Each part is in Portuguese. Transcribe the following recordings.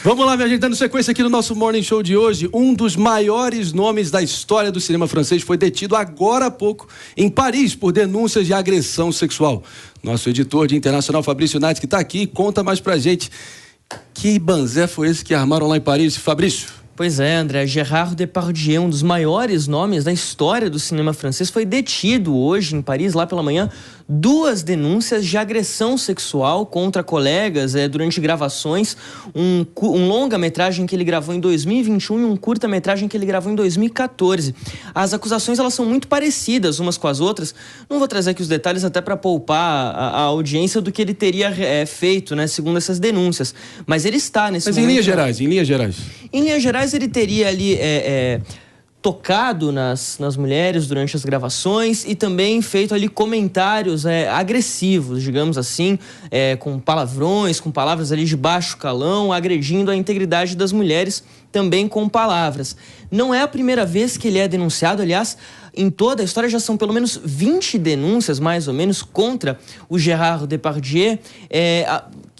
Vamos lá, minha gente, dando sequência aqui no nosso Morning Show de hoje. Um dos maiores nomes da história do cinema francês foi detido agora há pouco em Paris por denúncias de agressão sexual. Nosso editor de internacional, Fabrício Nati, que está aqui, conta mais pra gente. Que banzé foi esse que armaram lá em Paris, Fabrício? Pois é, André, Gérard Depardieu, um dos maiores nomes da história do cinema francês, foi detido hoje em Paris, lá pela manhã, 2 denúncias de agressão sexual contra colegas durante gravações, um longa-metragem que ele gravou em 2021 e um curta-metragem que ele gravou em 2014. As acusações, elas são muito parecidas umas com as outras. Não vou trazer aqui os detalhes até para poupar a audiência do que ele teria feito, né, segundo essas denúncias. Mas ele está nesse momento... Mas em linhas gerais. Em linhas gerais, ele teria ali tocado nas mulheres durante as gravações e também feito ali comentários agressivos, digamos assim, com palavrões, com palavras ali de baixo calão, agredindo a integridade das mulheres também com palavras. Não é a primeira vez que ele é denunciado, aliás, em toda a história já são pelo menos 20 denúncias, mais ou menos, contra o Gérard Depardieu.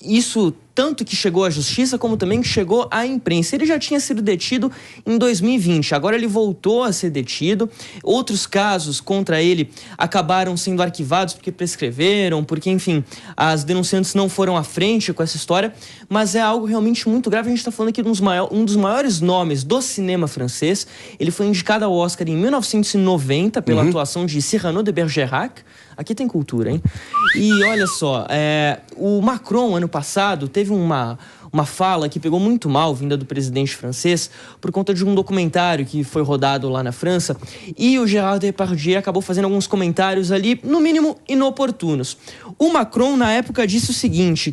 Isso tanto que chegou à justiça, como também que chegou à imprensa. Ele já tinha sido detido em 2020, agora ele voltou a ser detido. Outros casos contra ele acabaram sendo arquivados porque prescreveram, porque, enfim, as denunciantes não foram à frente com essa história, mas é algo realmente muito grave. A gente está falando aqui de um dos maiores nomes do cinema francês. Ele foi indicado ao Oscar em 1990 pela atuação de Cyrano de Bergerac. Aqui tem cultura, hein? E olha só, o Macron, ano passado, teve uma fala que pegou muito mal, vinda do presidente francês, por conta de um documentário que foi rodado lá na França. E o Gérard Depardieu acabou fazendo alguns comentários ali, no mínimo, inoportunos. O Macron, na época, disse o seguinte,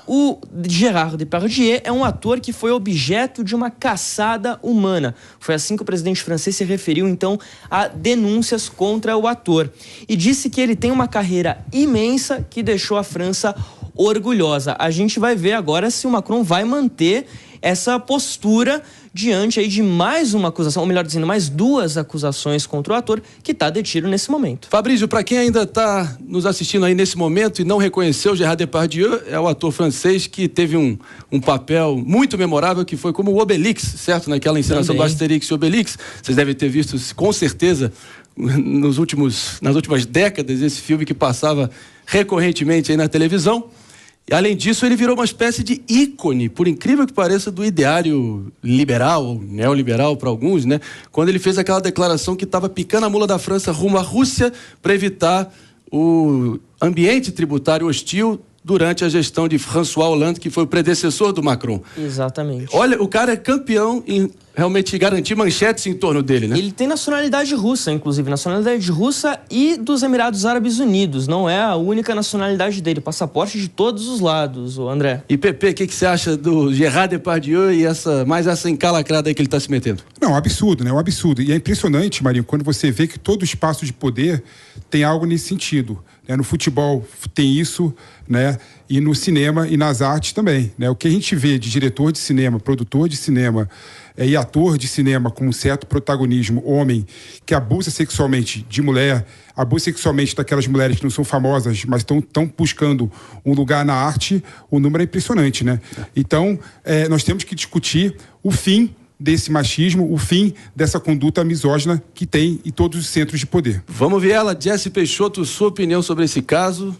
o Gérard Depardieu é um ator que foi objeto de uma caçada humana. Foi assim que o presidente francês se referiu, então, a denúncias contra o ator. E disse que ele tem uma carreira imensa que deixou a França orgulhosa. A gente vai ver agora se o Macron vai manter essa postura diante aí de mais uma acusação, ou melhor dizendo, mais 2 acusações contra o ator que está detido nesse momento. Fabrício, para quem ainda está nos assistindo aí nesse momento e não reconheceu, Gérard Depardieu é o ator francês que teve um papel muito memorável, que foi como o Obélix, certo? Naquela encenação do Asterix e Obélix. Vocês devem ter visto, com certeza, nas últimas décadas, esse filme que passava recorrentemente aí na televisão. E, além disso, ele virou uma espécie de ícone, por incrível que pareça, do ideário liberal, ou neoliberal para alguns, né? Quando ele fez aquela declaração que estava picando a mula da França rumo à Rússia para evitar o ambiente tributário hostil durante a gestão de François Hollande, que foi o predecessor do Macron. Exatamente. Olha, o cara é campeão em realmente garantir manchetes em torno dele, né? Ele tem nacionalidade russa, inclusive, nacionalidade russa e dos Emirados Árabes Unidos. Não é a única nacionalidade dele, passaporte de todos os lados, o André. E Pepe, o que você acha do Gérard Depardieu e essa encalacrada aí que ele está se metendo? Não, absurdo, né? Um absurdo. E é impressionante, Marinho, quando você vê que todo espaço de poder tem algo nesse sentido. Né? No futebol tem isso, né? E no cinema e nas artes também, né? O que a gente vê de diretor de cinema, produtor de cinema e ator de cinema com um certo protagonismo, homem, que abusa sexualmente de mulher, abusa sexualmente daquelas mulheres que não são famosas, mas estão buscando um lugar na arte, o número é impressionante, né? Então, nós temos que discutir o fim desse machismo, o fim dessa conduta misógina que tem em todos os centros de poder. Vamos ver ela, Jessie Peixoto, sua opinião sobre esse caso.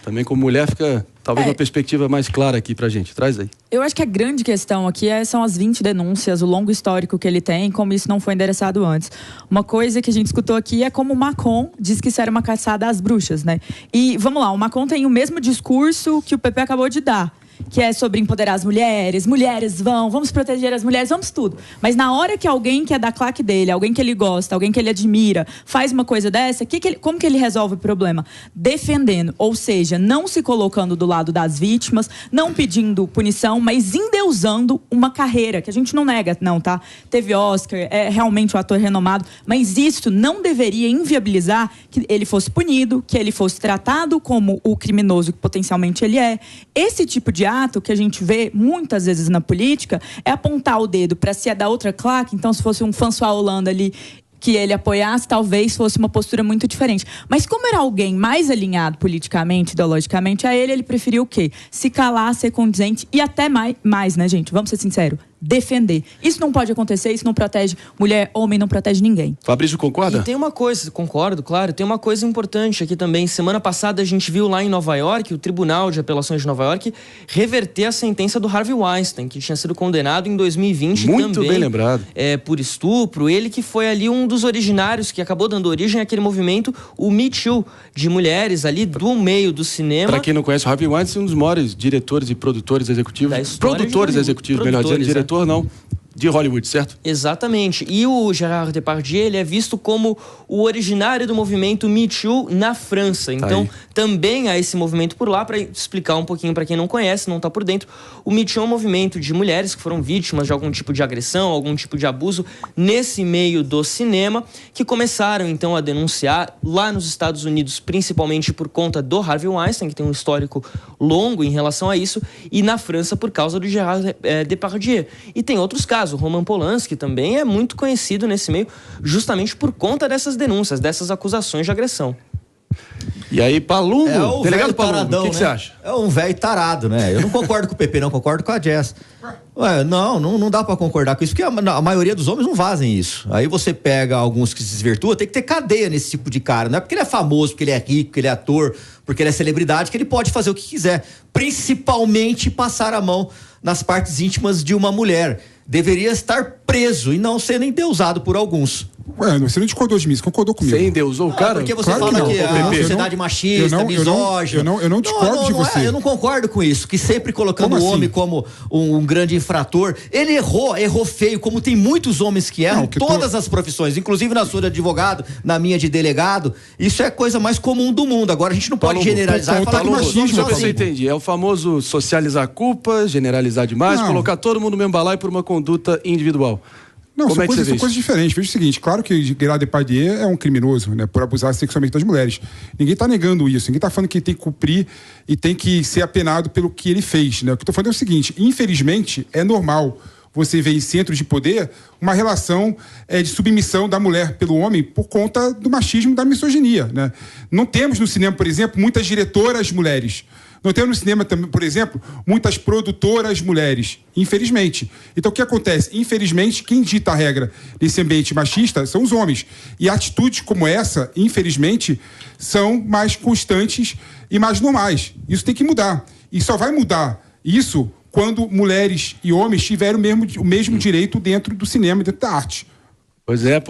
Também como mulher fica talvez uma perspectiva mais clara aqui pra gente. Traz aí. Eu acho que a grande questão aqui são as 20 denúncias, o longo histórico que ele tem, como isso não foi endereçado antes. Uma coisa que a gente escutou aqui é como o Macron diz que isso era uma caçada às bruxas, né? E vamos lá, o Macron tem o mesmo discurso que o Pepe acabou de dar, que é sobre empoderar as mulheres, vamos proteger as mulheres, vamos tudo. Mas na hora que alguém que é da claque dele, alguém que ele gosta, alguém que ele admira, faz uma coisa dessa, como que ele resolve o problema? Defendendo, ou seja, não se colocando do lado das vítimas, não pedindo punição, mas endeusando uma carreira, que a gente não nega, não, tá? Teve Oscar, é realmente um ator renomado, mas isso não deveria inviabilizar que ele fosse punido, que ele fosse tratado como o criminoso que potencialmente ele é. Esse tipo de ato que a gente vê muitas vezes na política é apontar o dedo para se é da outra claque. Então, se fosse um François Hollande ali que ele apoiasse, talvez fosse uma postura muito diferente. Mas como era alguém mais alinhado politicamente, ideologicamente, a ele preferiu o quê? Se calar, ser condizente e até mais, né, gente? Vamos ser sinceros. Defender. Isso não pode acontecer, isso não protege mulher, homem, não protege ninguém. Fabrício, concorda? E tem uma coisa, concordo, claro, tem uma coisa importante aqui também. Semana passada a gente viu lá em Nova York, o Tribunal de Apelações de Nova York reverter a sentença do Harvey Weinstein, que tinha sido condenado em 2020 muito também, bem lembrado. Por estupro. Ele que foi ali um dos originários que acabou dando origem àquele movimento, o Me Too, de mulheres ali do meio do cinema. Para quem não conhece, o Harvey Weinstein é um dos maiores diretores e produtores executivos. Produtores executivos, melhor dizendo, diretor não, de Hollywood, certo? Exatamente. E o Gerard Depardieu, ele é visto como o originário do movimento Me Too na França. Então, também há esse movimento por lá. Para explicar um pouquinho para quem não conhece, não está por dentro, o Me Too é um movimento de mulheres que foram vítimas de algum tipo de agressão, algum tipo de abuso nesse meio do cinema, que começaram então a denunciar lá nos Estados Unidos, principalmente por conta do Harvey Weinstein, que tem um histórico longo em relação a isso, e na França por causa do Gerard Depardieu. E tem outros casos. O Roman Polanski também é muito conhecido nesse meio, justamente por conta dessas denúncias, dessas acusações de agressão. E aí, Palumbo, delegado Palumbo, o que você acha? É um velho tarado, né? Eu não concordo com o PP, não, concordo com a Jess. Ué, não dá pra concordar com isso, porque a maioria dos homens não fazem isso. Aí você pega alguns que se desvirtuam, tem que ter cadeia nesse tipo de cara. Não é porque ele é famoso, porque ele é rico, porque ele é ator, porque ele é celebridade, que ele pode fazer o que quiser. Principalmente passar a mão nas partes íntimas de uma mulher. Deveria estar preso e não sendo endeusado por alguns. Ué, você não discordou de mim, você concordou comigo. Você endeusou o cara? Porque você Claro fala que que não. a sociedade machista, misógina. Eu não discordo de você. Eu não concordo com isso, que sempre colocando o homem como um grande infrator. Ele errou feio, como tem muitos homens que erram, todas as profissões, inclusive na sua de advogado, na minha de delegado. Isso é a coisa mais comum do mundo. Agora a gente não pode generalizar e falar que machismo. Deixa eu ver se eu entendi. É o famoso socializar a culpa, generalizar demais, colocar todo mundo no mesmo balaio por uma conduta individual. Não, Como são coisas diferentes. Veja o seguinte, claro que Gerard Depardieu é um criminoso, né, por abusar sexualmente das mulheres. Ninguém está negando isso, ninguém está falando que ele tem que cumprir e tem que ser apenado pelo que ele fez, né? O que eu estou falando é o seguinte, infelizmente, é normal você ver em centros de poder uma relação de submissão da mulher pelo homem por conta do machismo e da misoginia, né? Não temos no cinema, por exemplo, muitas diretoras mulheres. Não temos no cinema, por exemplo, muitas produtoras mulheres, infelizmente. Então, o que acontece? Infelizmente, quem dita a regra desse ambiente machista são os homens. E atitudes como essa, infelizmente, são mais constantes e mais normais. Isso tem que mudar. E só vai mudar isso quando mulheres e homens tiverem o mesmo direito dentro do cinema e dentro da arte. Pois é.